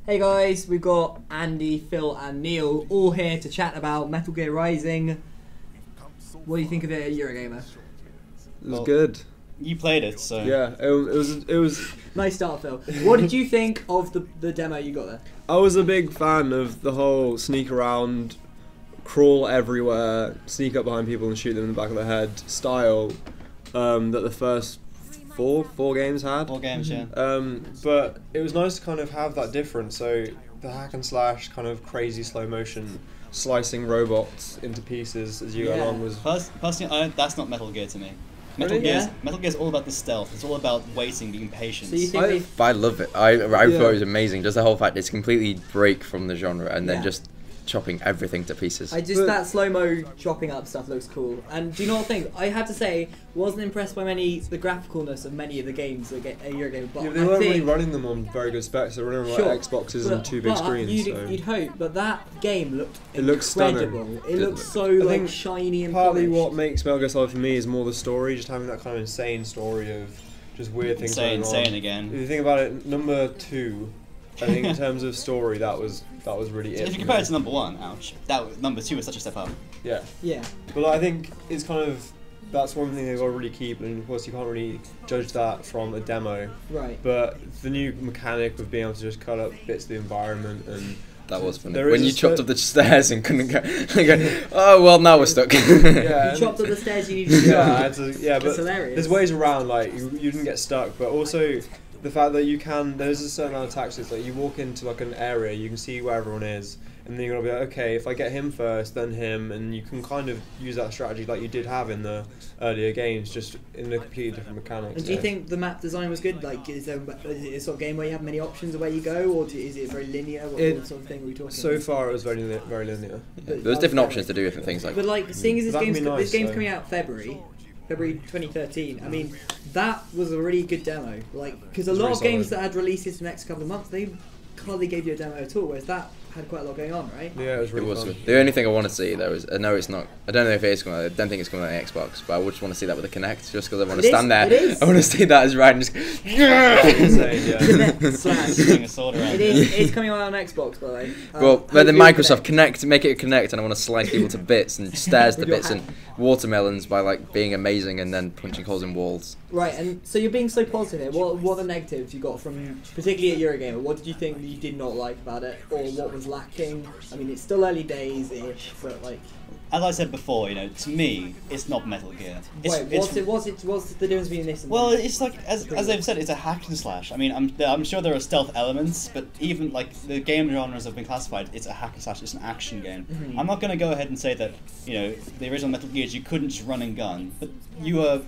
Hey guys, we've got Andy, Phil and Neil all here to chat about Metal Gear Rising. What do you think of it at Eurogamer? It was good. You played it, so... Yeah, it was... Nice start, Phil. What did you think of the demo you got there? I was a big fan of the whole sneak around, crawl everywhere, sneak up behind people and shoot them in the back of the head style that the first four games had. 4 games, yeah. But it was nice to kind of have that difference. So the hack and slash kind of crazy slow motion, slicing robots into pieces as you go along was... Personally, that's not Metal Gear to me. Metal Gear's all about the stealth. It's all about waiting, being patient. So you think I love it. I thought it was amazing. Just the whole fact it's completely break from the genre and then just chopping everything to pieces. That slow-mo chopping up stuff looks cool. And do you know what I think? I had to say, wasn't impressed by the graphicalness of many of the games at Eurogamer. But they weren't really running them on very good specs. They were running on like Xboxes and 2 big screens. You'd hope, but that game looked incredible. Stunning. It looked so shiny and partly polished. What makes Metal Gear Solid for me is more the story, just having that kind of insane story of just weird things going on. Insane again. If you think about it, number 2, I think in terms of story, that was really it. If you compare it to number 1, ouch. Number 2 was such a step up. Yeah. Yeah. But I think it's kind of, that's one thing they've got to really keep, and of course you can't really judge that from a demo. Right. But the new mechanic of being able to just cut up bits of the environment and... That was funny. When you chopped up the stairs and couldn't go, oh well, now we're stuck. Yeah, you chopped up the stairs, you needed to go. But there's ways around, like, you didn't get stuck, but also the fact that there's a certain amount of tactics, like you walk into like an area, you can see where everyone is, and then you're gonna be like, okay, if I get him first, then him, and you can kind of use that strategy like you did have in the earlier games, just in a completely different mechanics. And do you think the map design was good? Like, is it a sort of game where you have many options of where you go, or is it very linear? What sort of thing are we talking so about? So far, it was very linear. There was different options to do different things. But like, seeing as this game's coming out February 2013. I mean, that was a really good demo. Like, because a lot of games that had releases for the next couple of months, they hardly gave you a demo at all. Whereas that had quite a lot going on, right? Yeah, it was really fun. The only thing I want to see though is, I know it's not, I don't know if it is coming, I don't think it's coming on the Xbox, but I would just want to see that with the Kinect, just because I want to stand there. I want to see that as right and just It's coming out on Xbox, by the way. Well, but then Microsoft Kinect, make it a Kinect, and I want to slice people to bits and stairs to bits and watermelons by like being amazing and then punching holes in walls. Right, and so you're being so positive here. What are the negatives you got from, particularly at Eurogamer? What did you think that you did not like about it, or what was lacking? I mean, it's still early days-ish, but like... As I said before, to me, it's not Metal Gear. What's the difference between this and... Well, it's like, as they've said, it's a hack and slash. I mean, I'm sure there are stealth elements, but even, like, the game genres have been classified, it's a hack and slash, it's an action game. Mm-hmm. I'm not going to go ahead and say that, the original Metal Gears, you couldn't just run and gun, but you were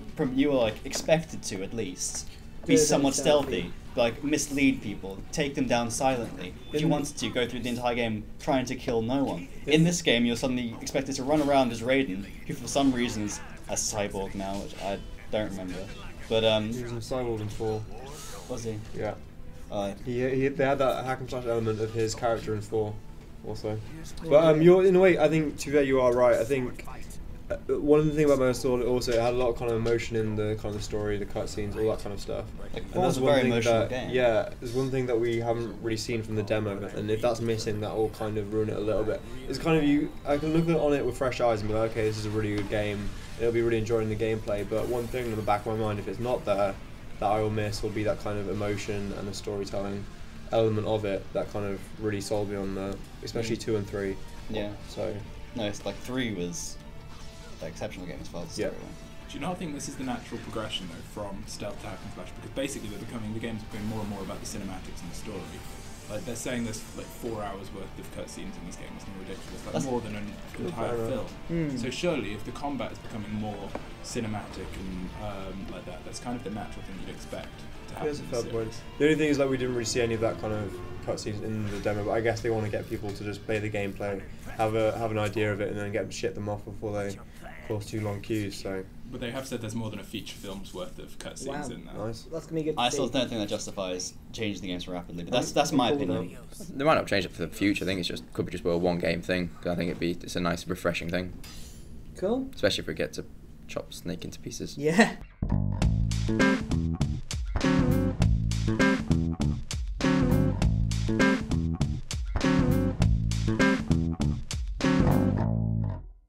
like, expected to, at least, be somewhat stealthy. Like, mislead people, take them down silently. If you wanted to, go through the entire game trying to kill no one. In this game, you're suddenly expected to run around as Raiden, who for some reason is a cyborg now, which I don't remember. But he was a cyborg in 4. Was he? Yeah. They had that hack and slash element of his character in 4, also. But you're, in a way, I think, to be fair, you are right. I think one of the things about Metal Solid also, it had a lot of kind of emotion in the kind of story, the cutscenes, all that kind of stuff. And that's a very emotional game. Yeah, there's one thing that we haven't really seen from the demo, and if that's missing, that will kind of ruin it a little bit. It's kind of I can look on it with fresh eyes and be like, okay, this is a really good game, and I'll be really enjoying the gameplay. But one thing in the back of my mind, if it's not there, that I will miss will be that kind of emotion and the storytelling element of it that kind of really sold me on especially 2 and 3. Yeah. So. No, it's like 3 was an exceptional game as far as the story went. Do you not think this is the natural progression though from stealth to hack and slash? Because basically the game's becoming more and more about the cinematics and the story. Like they're saying there's like 4 hours worth of cutscenes in this game. It's not ridiculous. Like more than an entire film. So surely if the combat is becoming more cinematic and like that, that's kind of the natural thing you'd expect to happen. Here's a fair point. The only thing is like we didn't really see any of that kind of cutscenes in the demo, but I guess they want to get people to just play the gameplay, have an idea of it, and then shit them off before they cause too long queues. So. But they have said there's more than a feature film's worth of cutscenes in there. Nice. That's gonna be good. I still don't think that justifies changing the game so rapidly, but that's my opinion. They might not change it for the future. I think could be just a one game thing. I think it's a nice, refreshing thing. Cool. Especially if we get to chop Snake into pieces. Yeah.